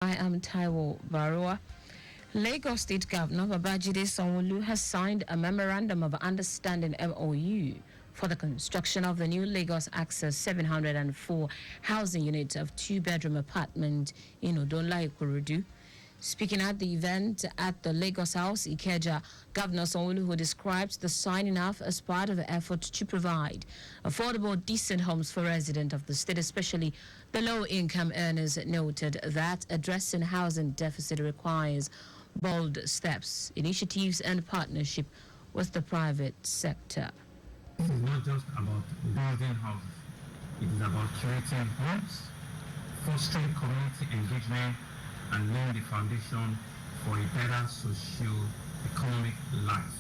I am Taiwo Baruwa. Lagos State Governor Babajide Sanwo-Olu has signed a Memorandum of Understanding (MOU) for the construction of the new Lagos Access 704 housing unit of two-bedroom apartment in Odonla, Ikorodu. Speaking at the event at the Lagos House, Ikeja, Governor Sanwo-Olu, who described the signing off as part of the effort to provide affordable, decent homes for residents of the state, especially the low-income earners, noted that addressing housing deficit requires bold steps, initiatives, and partnership with the private sector. This is not just about building houses. It is about creating homes, fostering community engagement, and laying the foundation for a better socio-economic life.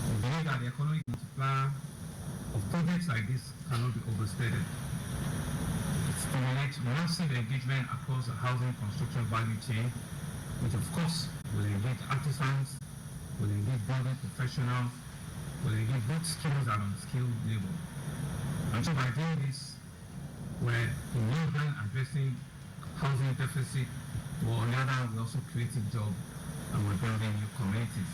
We believe that the economic multiplier of projects like this cannot be overstated. It stimulates massive engagement across the housing construction value chain, which of course will engage artisans, will engage building professionals, will engage both skilled and unskilled labor. And so by doing this, we're in one hand addressing housing deficit, but on the other hand, we're also creating jobs and we're building new communities.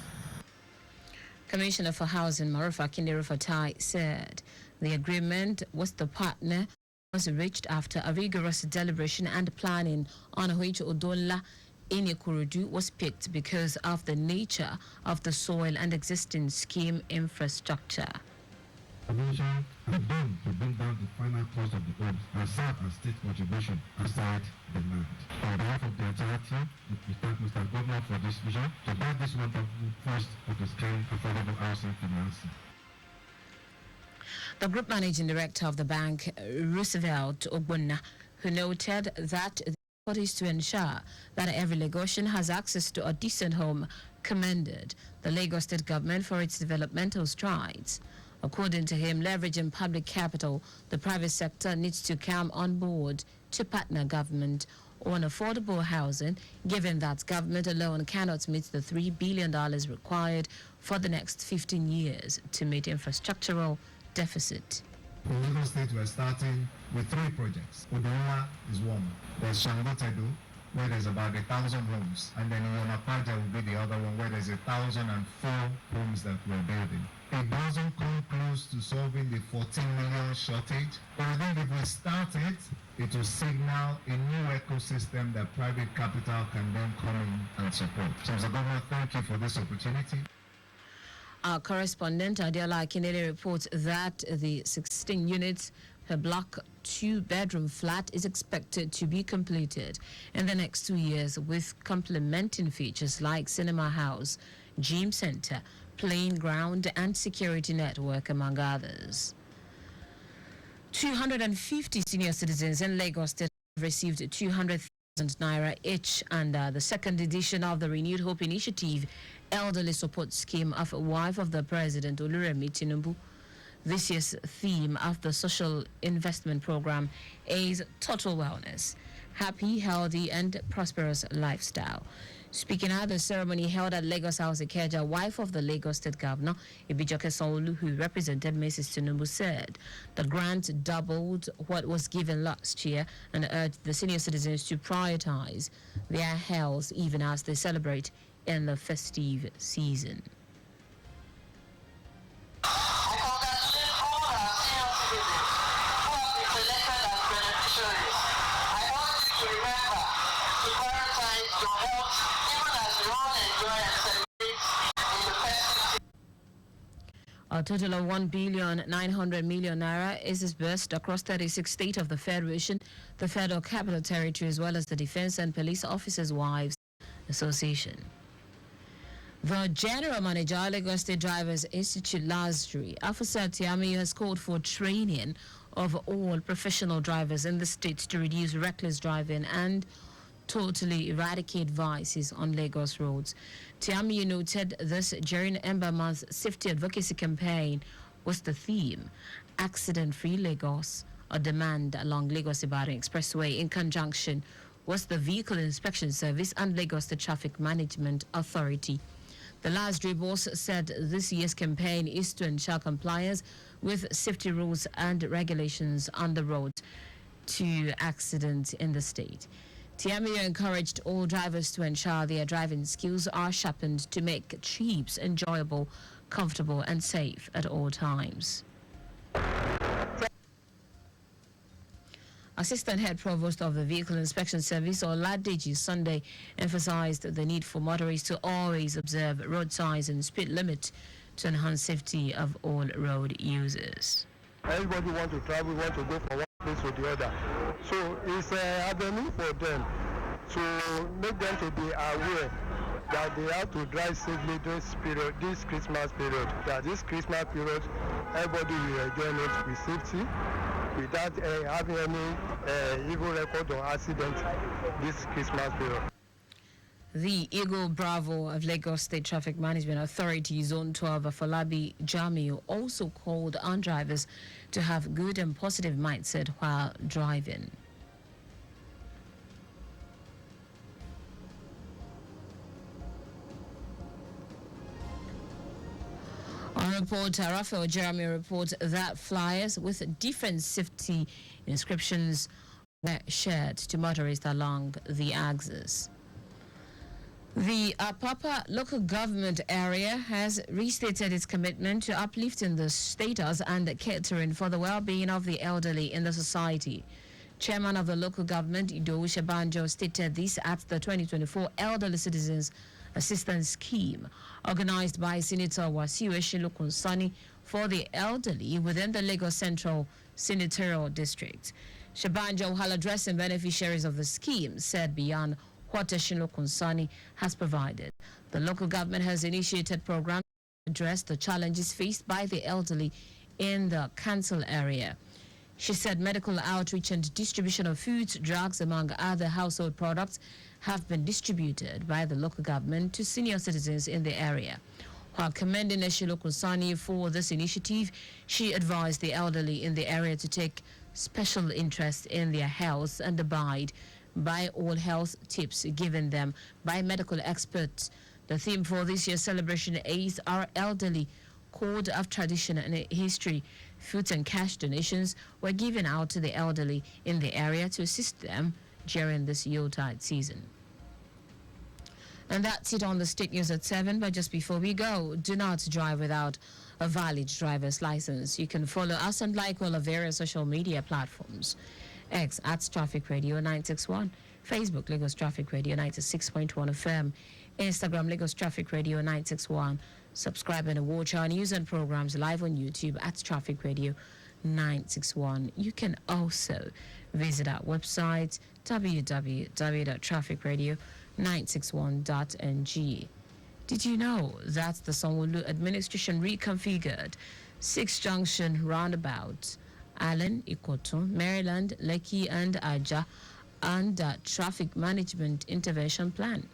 Commissioner for Housing Marufa Kinderufatai said the agreement with the partner was reached after a rigorous deliberation and planning on which Odonla in Ikorodu was picked because of the nature of the soil and existing scheme infrastructure. Commission have done to bring down the final cost of the homes and serve as state contribution aside the land. On behalf of the entire team, we thank Mr. Governor for this vision to back this wonderful first of its kind affordable housing financing. The group managing director of the bank, Roosevelt Ogbonna, who noted that the effort is to ensure that every Lagosian has access to a decent home, commended the Lagos State government for its developmental strides. According to him, leveraging public capital, the private sector needs to come on board to partner government on affordable housing, given that government alone cannot meet the $3 billion required for the next 15 years to meet infrastructural deficit. In Lagos State, we're starting with 3 projects. Odonla is one. There's Shangotedo, where there's about 1,000 homes. And then Yonapaja will be the other one, where there's 1,004 homes that we're building. It doesn't come close to solving the 14 million shortage. But I think if we start it, it will signal a new ecosystem that private capital can then come in and support. So, Mr. Governor, thank you for this opportunity. Our correspondent Adela Akinele reports that the 16 units per block 2-bedroom flat is expected to be completed in the next 2 years with complementing features like cinema house, gym center, playing ground and security network, among others. 250 senior citizens in Lagos State have received 200,000 naira each under the second edition of the Renewed Hope Initiative Elderly Support Scheme of wife of the President, Oluremi Tinubu. This year's theme of the social investment program is total wellness, happy, healthy, and prosperous lifestyle. Speaking at the ceremony held at Lagos House, Ikeja, wife of the Lagos State Governor, Ibijoke Sanwo-Olu, who represented Mrs. Tinubu, said the grant doubled what was given last year and urged the senior citizens to prioritize their health even as they celebrate in the festive season. A total of 1,900 million naira is disbursed across 36 states of the Federation, the Federal Capital Territory, as well as the Defense and Police Officers' Wives Association. The General Manager, Lagos State Drivers Institute, LASDRI, Afusat Tiami, has called for training of all professional drivers in the state to reduce reckless driving and totally eradicate vices on Lagos roads. Tiami noted this during Ember Month's safety advocacy campaign was the theme, Accident-Free Lagos, a demand along Lagos-Ibadan Expressway in conjunction with the Vehicle Inspection Service and Lagos State Traffic Management Authority. The LASDRI boss said this year's campaign is to ensure compliance with safety rules and regulations on the road to accidents in the state. Tiamio encouraged all drivers to ensure their driving skills are sharpened to make trips enjoyable, comfortable and safe at all times. Assistant Head Provost of the Vehicle Inspection Service, Oladeji Sunday, emphasized the need for motorists to always observe road signs and speed limit to enhance safety of all road users. Everybody wants to travel, want to go from one place to the other. So it's an avenue for them to make them to be aware that they have to drive safely this Christmas period. That this Christmas period, everybody will enjoy it with safety, without having any evil record or accident this Christmas period. The Eagle Bravo of Lagos State Traffic Management Authority Zone 12 Afolabi Jamiu also called on drivers to have good and positive mindset while driving. On report, Raphael Jeremy reports that flyers with different safety inscriptions were shared to motorists along the axis. The Apapa local government area has restated its commitment to uplifting the status and catering for the well-being of the elderly in the society. Chairman of the local government, Idowu Shebanjo, stated this at the 2024 Elderly Citizens Assistance Scheme, organized by Senator Wasiu Eshilu-Kunsani for the elderly within the Lagos Central Senatorial District. Shebanjo, while addressing beneficiaries of the scheme, said beyond what Eshilu-Kunsani has provided, the local government has initiated programs to address the challenges faced by the elderly in the council area. She said medical outreach and distribution of foods, drugs, among other household products, have been distributed by the local government to senior citizens in the area. While commending Eshilu-Kunsani for this initiative, she advised the elderly in the area to take special interest in their health and abide by all health tips given them by medical experts. The theme for this year's celebration is Our Elderly, Code of Tradition and History. Foods and cash donations were given out to the elderly in the area to assist them during this Yuletide season. And that's it on the State News at 7. But just before we go, do not drive without a valid driver's license. You can follow us and like all of various social media platforms. X at Traffic Radio 961, Facebook Lagos Traffic Radio 96.1 FM, Instagram Lagos Traffic Radio 961. Subscribe and watch our news and programs live on YouTube at Traffic Radio 961. You can also visit our website www.trafficradio961.ng. Did you know that the Sanwo-Olu administration reconfigured 6 junction roundabouts, Allen, Ikoto, Maryland, Lekki, and Aja, under Traffic Management Intervention Plan?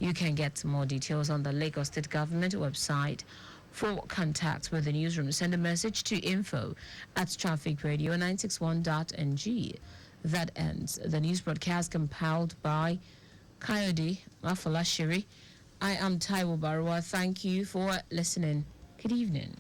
You can get more details on the Lagos State Government website. For contact with the newsroom, send a message to info@trafficradio961.ng. That ends the news broadcast compiled by Kayode Mafolashiri. I am Taiwo Baruwa. Thank you for listening. Good evening.